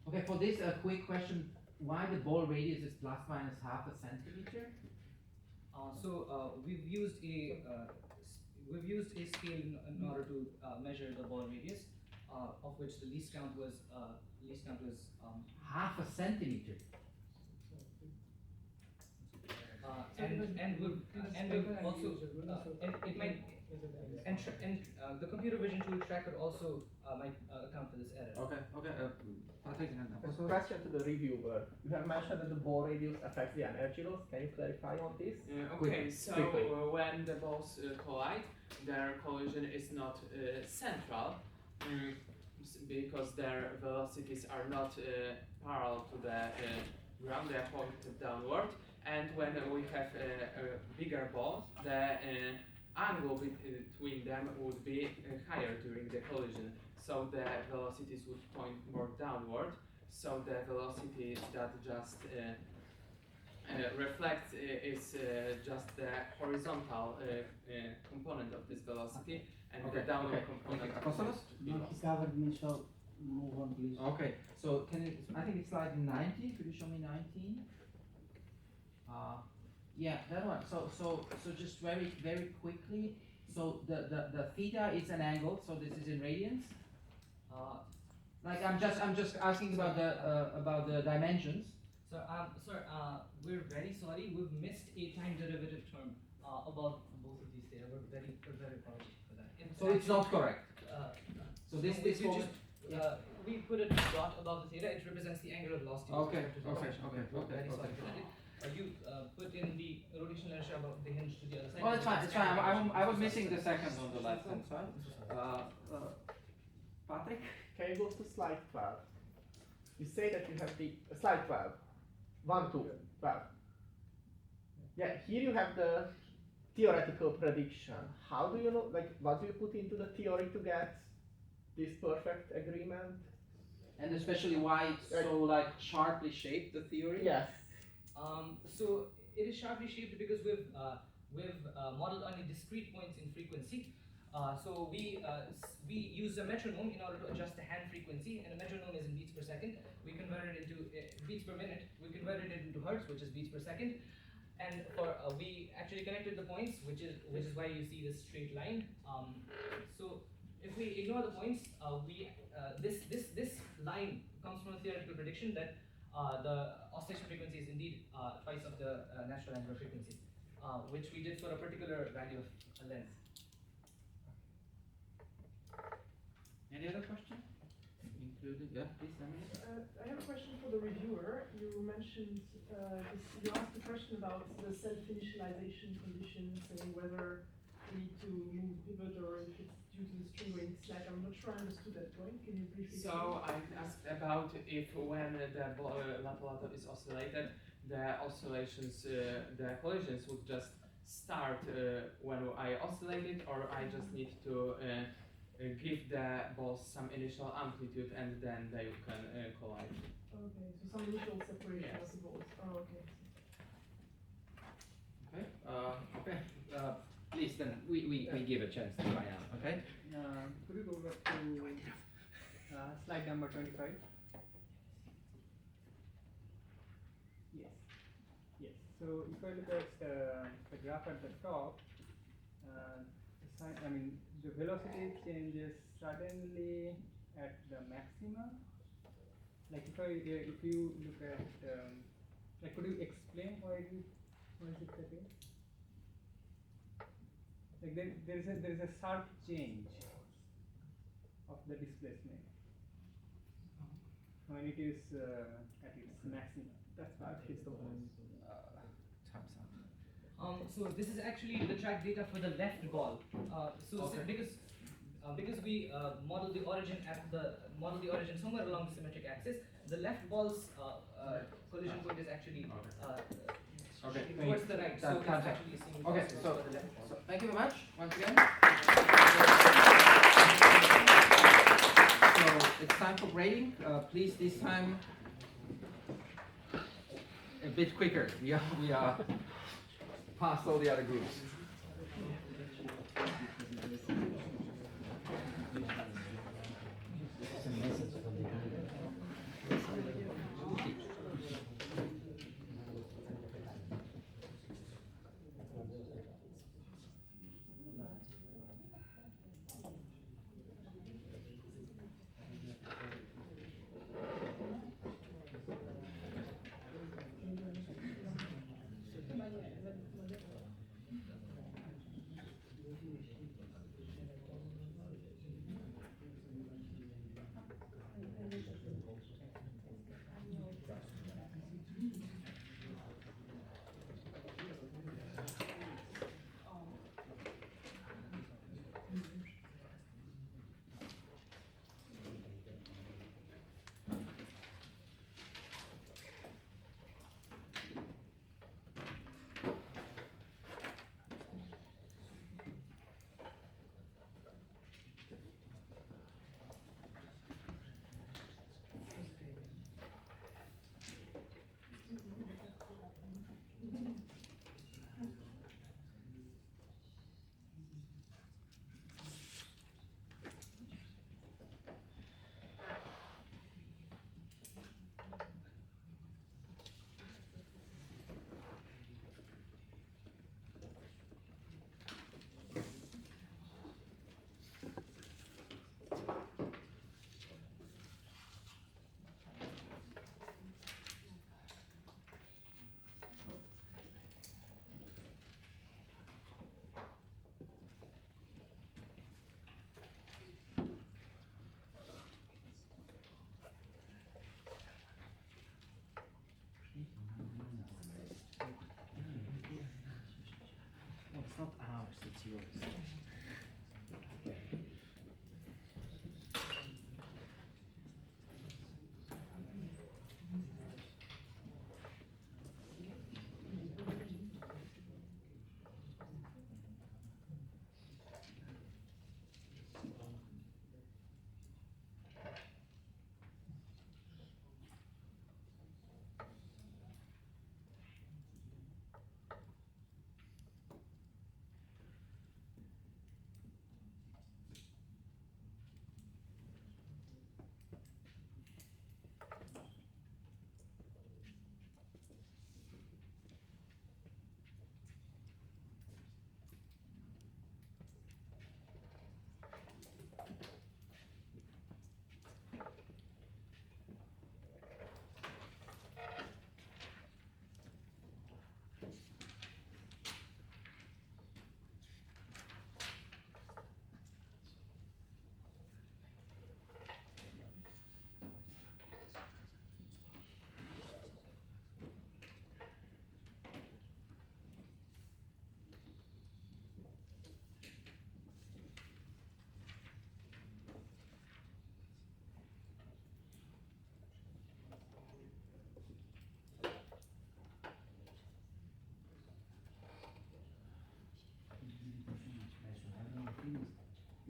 Okay, for this, a quick question. Why the ball radius is plus minus half a centimeter? We've used a scale in order to measure the ball radius, of which the least count was Half a centimeter. and we've also it might the computer vision tool tracker also might account for this error. Okay, Patrick, So question to the reviewer. You have mentioned that the ball radius affects the energy loss. Can you clarify on this? Okay, so quickly. when the balls collide, their collision is not central because their velocities are not parallel to the ground, they are pointed downward. And when we have a bigger ball, the angle between them would be higher during the collision. So the velocities would point more downward. So the velocity that just reflects is just the horizontal component of this velocity, and the downward component. Covered me, so move on, please. Okay, so I think it's slide 19. Could you show me 19? Yeah, that one. So just very quickly. So the theta is an angle. So this is in radians. Like I'm just asking about the dimensions. So sir, we're very sorry. We've missed a time derivative term about both of these data. We're very apologetic for that. So it's not correct. So this you moment. just we put a dot above the theta. It represents the angular velocity. Okay. We're very sorry for that. You put in the rotational inertia about the hinge to the other side. Oh, it's fine. It's fine. I was missing the second on the left hand side. Patrick. Can you go to slide 12? You say that you have the slide 12. 1, 2, 12. Yeah, here you have the theoretical prediction. How do you know, like, what do you put into the theory to get this perfect agreement? And especially why it's so like sharply shaped, the theory? Yes. So it is sharply shaped because we've modeled only discrete points in frequency. So we use a metronome in order to adjust the hand frequency, and a metronome is in beats per second. We convert it into beats per minute. We converted it into hertz, which is beats per second. And for we actually connected the points, which is why you see this straight line. So if we ignore the points, this line comes from a theoretical prediction that the oscillation frequency is indeed twice of the natural angular frequency, which we did for a particular value of a length. Any other question? Included? Yeah, please. I have a question for the reviewer. You mentioned you asked a question about the self-initialization condition, saying whether we need to move pivot or if it's due to the string weight slack. I'm not not sure I understood that point. Can you briefly So I asked about if when the lato-lato is oscillated, the oscillations, the collisions would just start when I oscillate it, or I just need to give the balls some initial amplitude and then they can collide. Okay, so some initial separation Yes. of the balls. Oh, okay. Okay. Okay. Please then we give a chance to Ryan. Okay. Could you go back to slide number 25? Yes. Yes. So if I look at the graph at the top, the velocity changes suddenly at the maxima. Like if you look at like, could you explain why is it that way? Like there is a sharp change of the displacement when it is at its maximum. That's what he's the one. So this is actually the track data for the left ball. Because we model the origin somewhere along the symmetric axis, the left ball's collision point is actually towards the right. So it's actually seen Okay, for so the left ball. thank you very much once again. So it's time for grading. Please this time a bit quicker. We are past all the other groups. It's not ours, it's yours.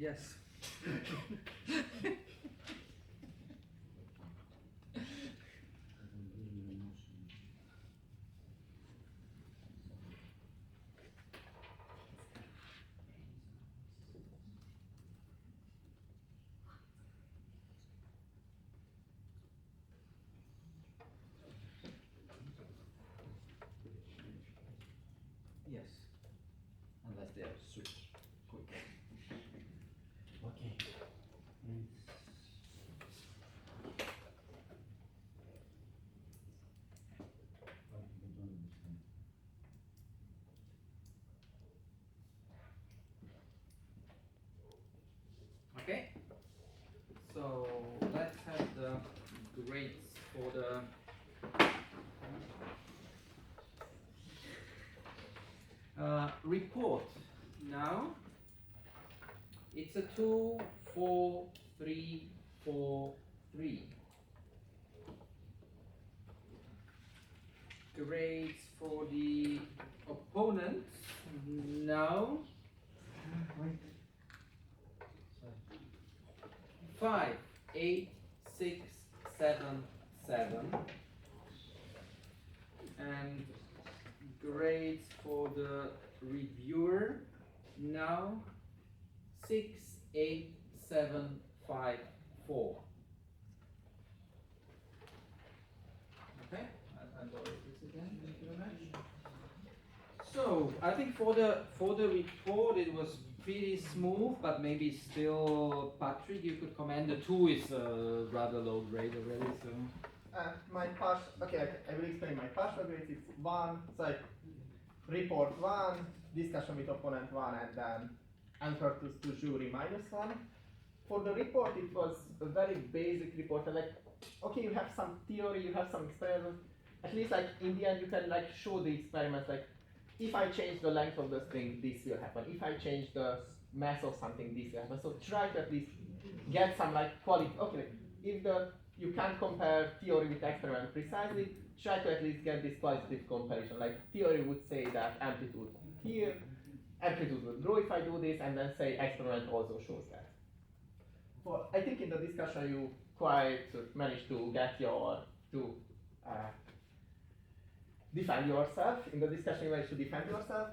Yes. Yes. Unless they are super quick. Okay. And Okay. So let's have the grades for the report. Now it's a 2, 4, 3, 4, 3. Grades for the opponents now 5, 8, 6, 7, 7. And grades for the reviewer now 6, 8, 7, 5, 4. Okay, I'll lower this again. Thank you very much. So I think for the report it was pretty smooth, but maybe still, Patrick, you could comment. The 2 is a rather low grade already. So My partial, okay, I will explain my partial grades. It's 1, so like report 1, discussion with opponent 1, and then answer to jury -1. For the report, it was a very basic report. Like, okay, you have some theory, you have some experiments. At least, like in the end, you can like show the experiments. Like, if I change the length of the string, this will happen. If I change the mass of something, this will happen. So try to at least get some like quality. Okay, if you can't compare theory with experiment precisely, try to at least get this qualitative comparison. Like theory would say that amplitude here, amplitude will grow if I do this, and then say experiment also shows that. For I think in the discussion you quite managed to get defend yourself. In the discussion you managed to defend yourself.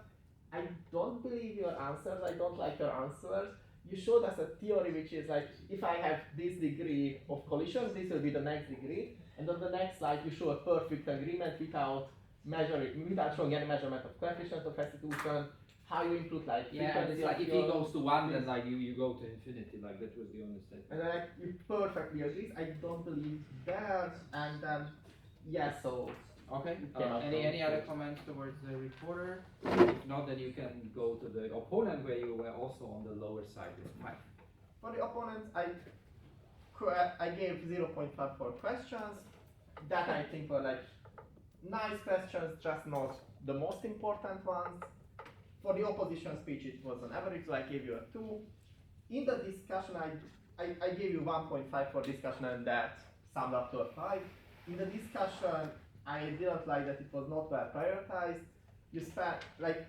I don't believe your answers. I don't like your answers. You showed us a theory which is like, if I have this degree of collision, this will be the next degree. And on the next slide, you show a perfect agreement without showing any measurement of coefficient of restitution. How you include like yeah, and it's like if he goes to 1, then like you go to infinity. Like that was the only statement. And then like, you perfectly agree. I don't believe that. And then yeah, so. Okay. Any other comments towards the reporter? If not, then you can go to the opponent where you were also on the lower side with 5. For the opponents, I gave 0.5 for questions. That I think were like nice questions, just not the most important ones. For the opposition speech, it was an average, so I gave you a 2. In the discussion, I gave you 1.5 for discussion, and that summed up to a 5. In the discussion, I didn't like that it was not well prioritized. You spent like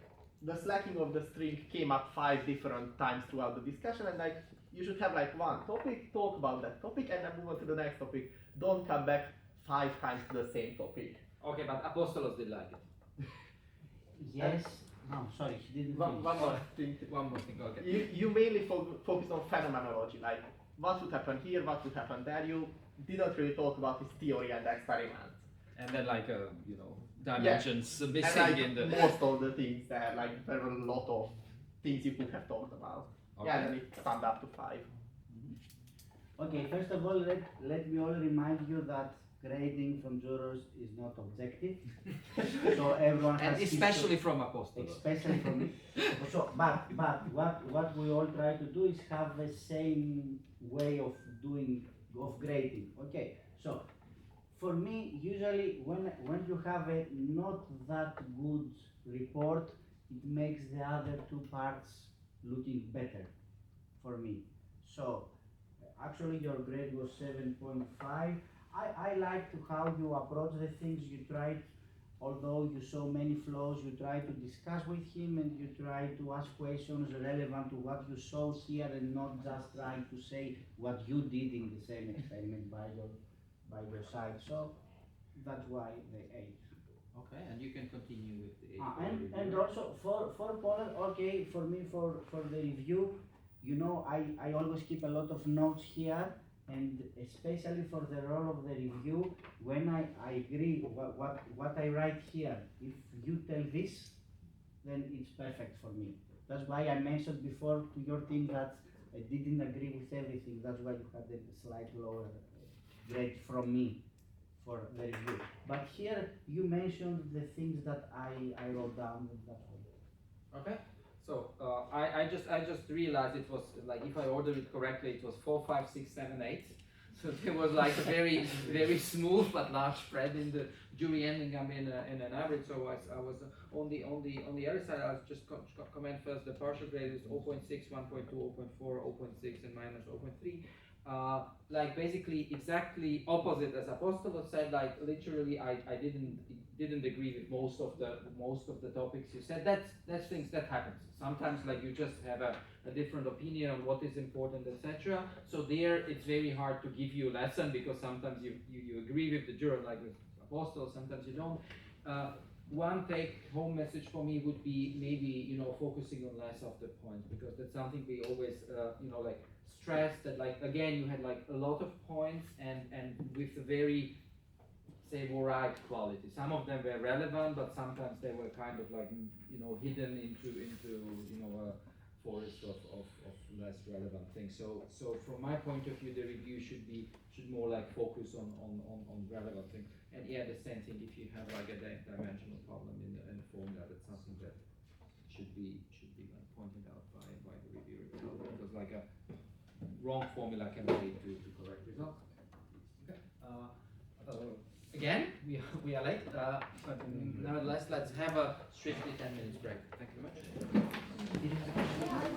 the slacking of the string came up 5 different times throughout the discussion, and like you should have like one topic, talk about that topic, and then move on to the next topic. Don't come back 5 times to the same topic. Okay, but Apostolos did like it. yes. No, sorry, he didn't One finish. more thing. One more thing. Okay. You mainly focus on phenomenology, like what would happen here, what would happen there. You didn't really talk about this theory and experiment. And then like dimensions missing and like in the most of the things there, like there were a lot of things you could have talked about. Okay. Yeah, and then it summed up to 5. Okay, first of all, let me all remind you that grading from jurors is not objective. So everyone has and especially from Apostolos. especially from me. So, but what we all try to do is have the same way of grading. Okay, so for me, usually when you have a not that good report, it makes the other 2 parts looking better for me. So actually your grade was 7.5. I liked how you approach the things. You tried although you saw many flaws, you try to discuss with him and you try to ask questions relevant to what you saw here and not just trying to say what you did in the same experiment by your side. So that's why the 8. Okay, and you can continue with the 8. And also for Poland, okay, for me for the review, you know, I always keep a lot of notes here, and especially for the role of the review, when I agree what I write here, if you tell this, then it's perfect for me. That's why I mentioned before to your team that I didn't agree with everything. That's why you had a slight lower grade from me for the review. But here you mentioned the things that I wrote down, and that's all. Okay. So I just realized it was like, if I ordered it correctly, it was 4, 5, 6, 7, 8. So there was like a very smooth but large spread in the jury ending up in an average. So I was on the other side. I'll just comment first. The partial grade is 0.6, 1.2, 0.4, 0.6, and minus 0.3. Like basically exactly opposite as Apostolo said. Like literally, I didn't agree with most of the topics you said. That's things that happens. Sometimes like you just have a different opinion on what is important, etc. So there it's very hard to give you a lesson, because sometimes you agree with the juror, like with Apostolo, sometimes you don't. One take-home message for me would be maybe, focusing on less of the points, because that's something we always, like stress that, like, again, you had like a lot of points and with a very, say, varied quality. Some of them were relevant, but sometimes they were kind of like, hidden into a forest of less relevant things. So from my point of view, the review should more like focus on relevant things. And yeah, the same thing if you have like a dimensional problem in the formula, that's something that should be like pointed out by the reviewer, because like a wrong formula can lead to correct results. Okay. Again, we are late, but nevertheless, let's have a strictly 10 minutes break. Thank you very much.